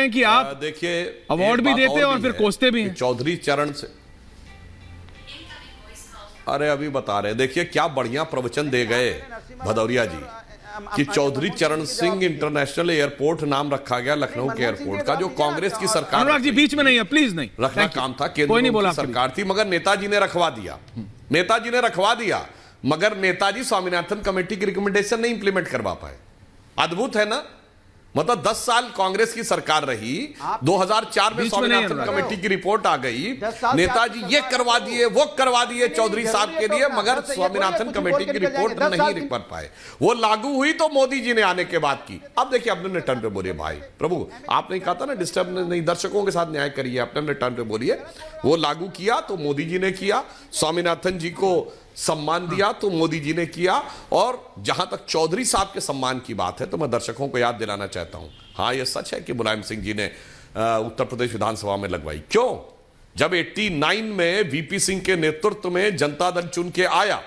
हैं कि आप देखिए अवार्ड भी देते हैं और फिर कोसते भी हैं। चौधरी चरण से अरे अभी बता रहे हैं, देखिए क्या बढ़िया प्रवचन दे गए भदौरिया जी कि चौधरी चरण सिंह इंटरनेशनल एयरपोर्ट नाम रखा गया लखनऊ के एयरपोर्ट का, जो कांग्रेस की सरकार अनुराग जी बीच में नहीं है, प्लीज नहीं रखना काम था, केंद्र की सरकार थी, मगर नेताजी ने रखवा दिया। नेताजी ने रखवा दिया मगर नेताजी स्वामीनाथन कमेटी की रिकमेंडेशन नहीं इंप्लीमेंट करवा पाए। अद्भुत है ना, मतलब 10 साल कांग्रेस की सरकार रही, 2004 में स्वामीनाथन कमेटी की रिपोर्ट आ गई, नेताजी ये करवा दिए वो करवा दिए चौधरी साहब के लिए, मगर स्वामीनाथन कमेटी की रिपोर्ट नहीं कर पाए। वो लागू हुई तो मोदी जी ने आने के बाद की। अब देखिए अपने टर्न पे बोलिए भाई प्रभु, आपने कहा था ना डिस्टर्ब नहीं, दर्शकों के साथ न्याय करिए, अपने टर्न पे बोलिए। वो लागू किया तो मोदी जी ने किया, स्वामीनाथन जी को सम्मान दिया तो मोदी जी ने किया। और जहां तक चौधरी साहब के सम्मान की बात है तो मैं दर्शकों को याद दिलाना चाहता हूं, हां यह सच है कि मुलायम सिंह जी ने उत्तर प्रदेश विधानसभा में लगवाई। क्यों? जब 89 में वीपी सिंह के नेतृत्व में जनता दल चुन के आया,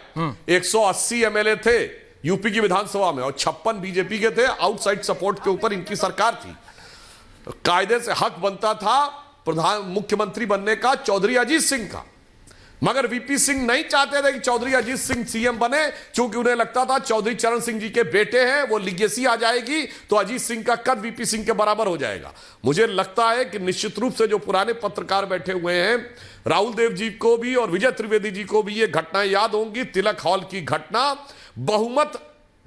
180 एमएलए थे यूपी की विधानसभा में और 56 बीजेपी के थे। आउटसाइड सपोर्ट के ऊपर इनकी सरकार थी। कायदे से हक बनता था मुख्यमंत्री बनने का चौधरी अजीत सिंह का, मगर वीपी सिंह नहीं चाहते थे कि चौधरी अजीत सिंह सीएम बने, क्योंकि उन्हें लगता था चौधरी चरण सिंह जी के बेटे हैं, वो लीगेसी आ जाएगी तो अजीत सिंह का कद वीपी सिंह के बराबर हो जाएगा। मुझे लगता है कि निश्चित रूप से जो पुराने पत्रकार बैठे हुए हैं, राहुल देव जी को भी और विजय त्रिवेदी जी को भी ये घटनाएं याद होंगी। तिलक हॉल की घटना, बहुमत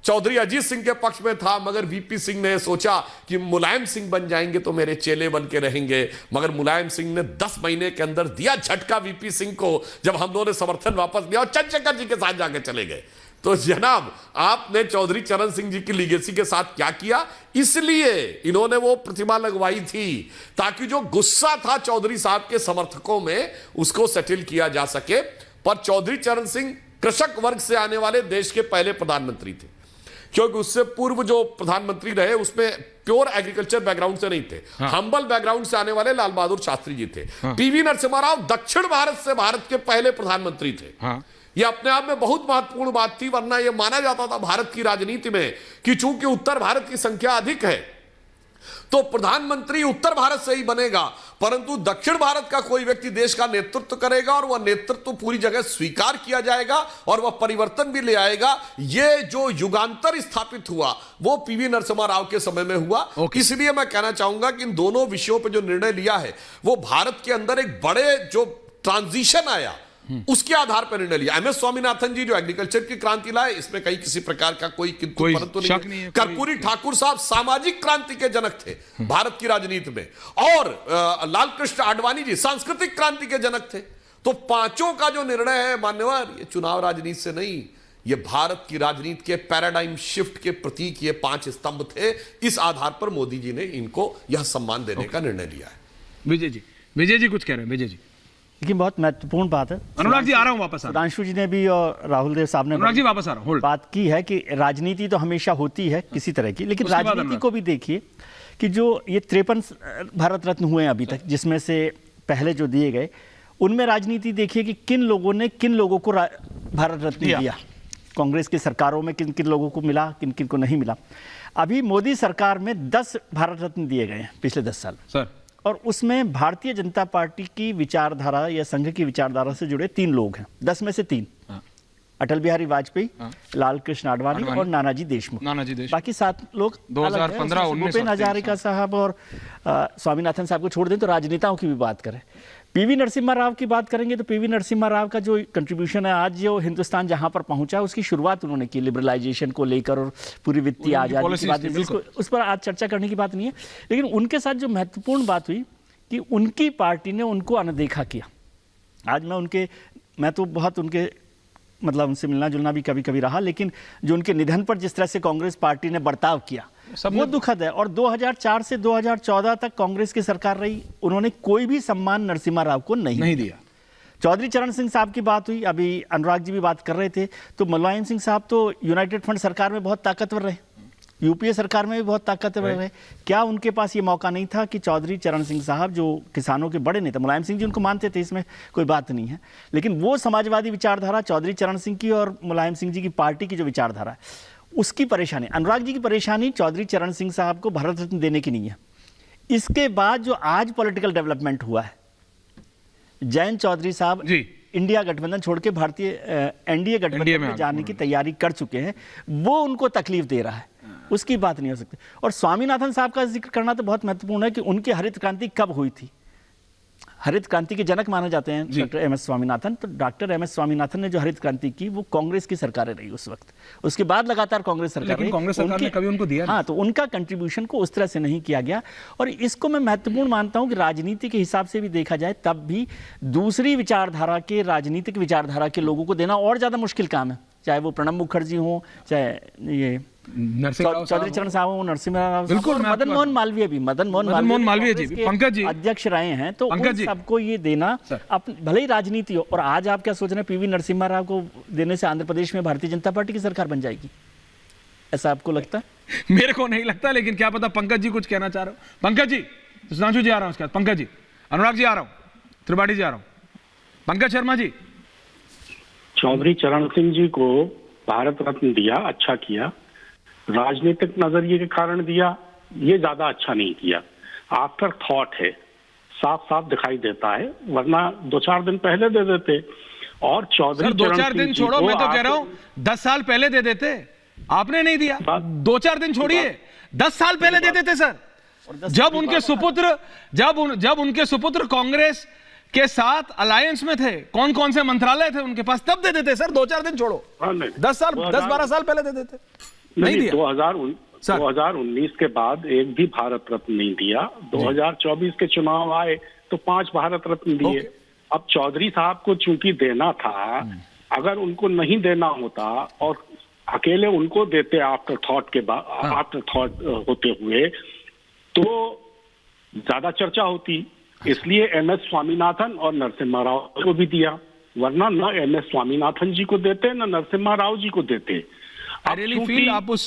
चौधरी अजीत सिंह के पक्ष में था, मगर वीपी सिंह ने सोचा कि मुलायम सिंह बन जाएंगे तो मेरे चेले बन के रहेंगे, मगर मुलायम सिंह ने 10 महीने के अंदर दिया झटका वीपी सिंह को, जब हम दोनों ने समर्थन वापस लिया और चंद्रशेखर जी के साथ जाके चले गए। तो जनाब आपने चौधरी चरण सिंह जी की लीगेसी के साथ क्या किया? इसलिए इन्होंने वो प्रतिमा लगवाई थी ताकि जो गुस्सा था चौधरी साहब के समर्थकों में उसको सेटल किया जा सके। पर चौधरी चरण सिंह कृषक वर्ग से आने वाले देश के पहले प्रधानमंत्री थे, क्योंकि उससे पूर्व जो प्रधानमंत्री रहे उसमें प्योर एग्रीकल्चर बैकग्राउंड से नहीं थे, हम्बल बैकग्राउंड से आने वाले लाल बहादुर शास्त्री जी थे। पीवी नरसिम्हा राव दक्षिण भारत से भारत के पहले प्रधानमंत्री थे। यह अपने आप में बहुत महत्वपूर्ण बात थी, वरना यह माना जाता था भारत की राजनीति में कि चूंकि उत्तर भारत की संख्या अधिक है तो प्रधानमंत्री उत्तर भारत से ही बनेगा, परंतु दक्षिण भारत का कोई व्यक्ति देश का नेतृत्व करेगा और वह नेतृत्व पूरी जगह स्वीकार किया जाएगा और वह परिवर्तन भी ले आएगा। यह जो युगांतर स्थापित हुआ वो पीवी नरसिम्हा राव के समय में हुआ। इसलिए मैं कहना चाहूंगा कि इन दोनों विषयों पर जो निर्णय लिया है वो भारत के अंदर एक बड़े जो ट्रांजिशन आया उसके आधार पर निर्णय लिया। एमएस स्वामीनाथन जी जो एग्रीकल्चर की क्रांति लाए, इसमें कहीं किसी प्रकार का कोई परंतु नहीं। कर्पूरी ठाकुर साहब सामाजिक क्रांति के जनक थे भारत की राजनीति में, और लाल कृष्ण आडवाणी जी सांस्कृतिक क्रांति के जनक थे। तो पांचों का जो निर्णय है मान्यवर, ये चुनाव राजनीति से नहीं, ये भारत की राजनीति के पैराडाइम शिफ्ट के प्रतीक ये 5 स्तंभ थे। इस आधार पर मोदी जी ने इनको यह सम्मान देने का निर्णय लिया है। विजय जी कुछ कह रहे हैं। विजय जी लेकिन बहुत महत्वपूर्ण बात है। अनुराग जी आ रहा हूं वापस। सुधांशु जी ने भी और राहुल देव साहब ने अनुराग जी वापस आ रहा हूं। बात की है कि राजनीति तो हमेशा होती है किसी तरह की, लेकिन राजनीति को भी देखिए कि जो ये 53 भारत रत्न हुए अभी तक, जिसमें से पहले जो दिए गए उनमें राजनीति देखिए कि किन लोगों ने किन लोगों को भारत रत्न दिया। कांग्रेस की सरकारों में किन किन लोगों को मिला, किन किन को नहीं मिला। अभी मोदी सरकार में 10 भारत रत्न दिए गए हैं पिछले 10 साल सर, और उसमें भारतीय जनता पार्टी की विचारधारा या संघ की विचारधारा से जुड़े 3 लोग हैं। 10 में से 3, अटल बिहारी वाजपेयी, लाल कृष्ण आडवाणी और नानाजी देशमुख। बाकी 7 लोग 2015-19 भूपेन हजारिका साहब और स्वामीनाथन साहब को छोड़ दें तो राजनेताओं की भी बात करें। पीवी नरसिम्हा राव की बात करेंगे तो पीवी नरसिम्हा राव का जो कंट्रीब्यूशन है, आज जो हिंदुस्तान जहां पर पहुंचा है उसकी शुरुआत उन्होंने की लिबरलाइजेशन को लेकर और पूरी वित्तीय आजादी की बात, उस पर आज चर्चा करने की बात नहीं है। लेकिन उनके साथ जो महत्वपूर्ण बात हुई कि उनकी पार्टी ने उनको अनदेखा किया। आज मैं तो बहुत उनके मतलब उनसे मिलना जुलना भी कभी कभी रहा, लेकिन जो उनके निधन पर जिस तरह से कांग्रेस पार्टी ने बर्ताव किया वो दुखद है। और 2004 से 2014 तक कांग्रेस की सरकार रही, उन्होंने कोई भी सम्मान नरसिम्हा राव को नहीं दिया। चौधरी चरण सिंह साहब की बात हुई, अभी अनुराग जी भी बात कर रहे थे, तो मुलायम सिंह साहब तो यूनाइटेड फ्रंट सरकार में बहुत ताकतवर रहे, यूपीए सरकार में भी बहुत ताकतवर रहे। क्या उनके पास ये मौका नहीं था कि चौधरी चरण सिंह साहब जो किसानों के बड़े नेता, मुलायम सिंह जी उनको मानते थे, इसमें कोई बात नहीं है, लेकिन वो समाजवादी विचारधारा चौधरी चरण सिंह की और मुलायम सिंह जी की पार्टी की जो विचारधारा है उसकी परेशानी, अनुराग जी की परेशानी चौधरी चरण सिंह साहब को भारत रत्न देने की नहीं है, इसके बाद जो आज पॉलिटिकल डेवलपमेंट हुआ है, जयंत चौधरी साहब जी। इंडिया गठबंधन छोड़ के भारतीय एनडीए गठबंधन में जाने की तैयारी कर चुके हैं, वो उनको तकलीफ दे रहा है, उसकी बात नहीं हो सकती। और स्वामीनाथन साहब का जिक्र करना तो बहुत महत्वपूर्ण है कि उनकी हरित क्रांति कब हुई थी। हरित क्रांति के जनक माने जाते हैं डॉक्टर एम एस स्वामीनाथन। तो डॉक्टर एम एस स्वामीनाथन ने जो हरित क्रांति की वो कांग्रेस की सरकारें रही उस वक्त, उसके बाद लगातार कांग्रेस सरकार लेकिन रही। कांग्रेस सरकार ने कभी उनको दिया नहीं। हाँ, तो उनका कंट्रीब्यूशन को उस तरह से नहीं किया गया। और इसको मैं महत्वपूर्ण मानता हूं कि राजनीति के हिसाब से भी देखा जाए तब भी दूसरी विचारधारा के, राजनीतिक विचारधारा के लोगों को देना और ज्यादा मुश्किल काम है, चाहे वो प्रणब मुखर्जी हो, चाहे ये चौधरी चरण साहब हो, नरसिम्हा राव, बिल्कुल, मैं मदन मोहन मालवीय भी, मदन मोहन मालवीय जी, कांग्रेस के पंकज जी अध्यक्ष रहे हैं। तो पंकज उन जी। सबको ये देना भले ही राजनीति हो। और आज आप क्या सोच रहे हैं, पीवी नरसिम्हा राव को देने से आंध्र प्रदेश में भारतीय जनता पार्टी की सरकार बन जाएगी, ऐसा आपको लगता है? मेरे को नहीं लगता, लेकिन क्या पता पंकज जी कुछ कहना चाह रहे हो। पंकज जी, सुधांशु जी आ रहा हूं, उसके बाद पंकज जी, अनुराग जी आ रहा हूं, त्रिपाठी जी आ रहा हूं, पंकज शर्मा जी। चौधरी चरण सिंह जी को भारत रत्न दिया, अच्छा किया। राजनीतिक नजरिए के कारण दिया, ये ज्यादा अच्छा नहीं किया। आफ्टर थॉट है, साफ साफ दिखाई देता है, वरना 2-4 दिन पहले दे देते। और चौधरी सर 2-4 दिन छोड़ो, मैं तो कह रहा हूं 10 साल पहले दे देते, आपने नहीं दिया। 2-4 दिन छोड़िए, 10 साल पहले दे देते सर। जब उनके सुपुत्र जब उनके सुपुत्र कांग्रेस के साथ अलायंस में थे, कौन कौन से मंत्रालय थे उनके पास, तब दे देते सर। 2-4 दिन छोड़ो, 10-12 साल पहले दे देते, नहीं दिया। 2019 के बाद एक भी भारत रत्न नहीं दिया। 2024 के चुनाव आए तो 5 भारत रत्न दिए। अब चौधरी साहब को चूंकि देना था, अगर उनको नहीं देना होता और अकेले उनको देते आफ्टर थॉट के बाद, आफ्टर थॉट होते हुए, तो ज्यादा चर्चा होती। इसलिए एम एस स्वामीनाथन और नरसिम्हा राव को भी दिया, वरना न एम एस स्वामीनाथन जी को देते न नरसिम्हा राव जी को देते। I really feel आप उस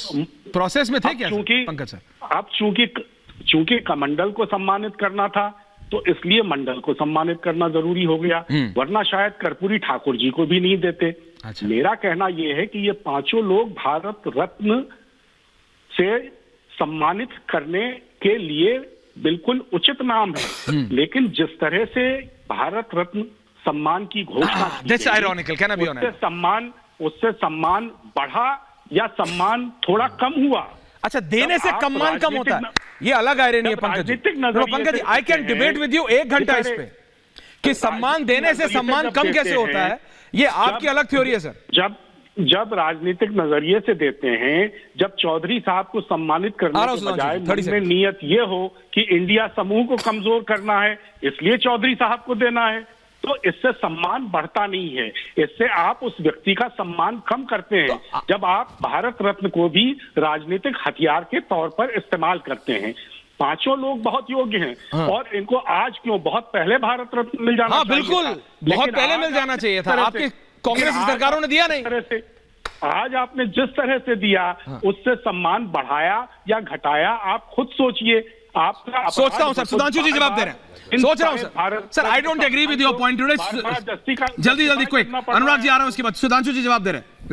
प्रोसेस में थे क्या पंकज सर? अब चूंकि कमंडल को सम्मानित करना था, तो इसलिए मंडल को सम्मानित करना जरूरी हो गया, वरना शायद कर्पूरी ठाकुर जी को भी नहीं देते। अच्छा। मेरा कहना यह है कि ये 5 लोग भारत रत्न से सम्मानित करने के लिए बिल्कुल उचित नाम है, लेकिन जिस तरह से भारत रत्न सम्मान की घोषणा की That's गई, ironical, can I be honest? उससे सम्मान बढ़ा या सम्मान थोड़ा कम हुआ। अच्छा, देने से सम्मान कम होता है, ये अलग आयरनी है Pankaj ji. Pankaj ji, I can debate with you 1 घंटा इस पे कि सम्मान देने से सम्मान कम कैसे होता है, ये आपकी अलग थ्योरी है सर। जब राजनीतिक नजरिए से देते हैं, जब चौधरी साहब को सम्मानित करने के बजाय मन में नियत ये हो कि इंडिया समूह को कमजोर करना है, इसलिए चौधरी साहब को देना है, तो इससे सम्मान बढ़ता नहीं है, इससे आप उस व्यक्ति का सम्मान कम करते हैं। जब आप भारत रत्न को भी राजनीतिक हथियार के तौर पर इस्तेमाल करते हैं। 5 लोग बहुत योग्य हैं, और इनको आज क्यों, बहुत पहले भारत रत्न मिल जाना चाहिए। बिल्कुल, बहुत पहले मिल जाना चाहिए था, आपकी कांग्रेस की सरकारों ने दिया नहीं। आज आपने जिस तरह से दिया, उससे सम्मान बढ़ाया या घटाया, आप खुद सोचिए। आपका सोचता हूं सर, सुधांशु जी जवाब दे रहे हैं, सोच रहा हूं sir. I don't agree with your point today. जल्दी क्विक, अनुराग जी आ रहा है, उसके बाद सुधांशु जी जवाब दे रहे हैं।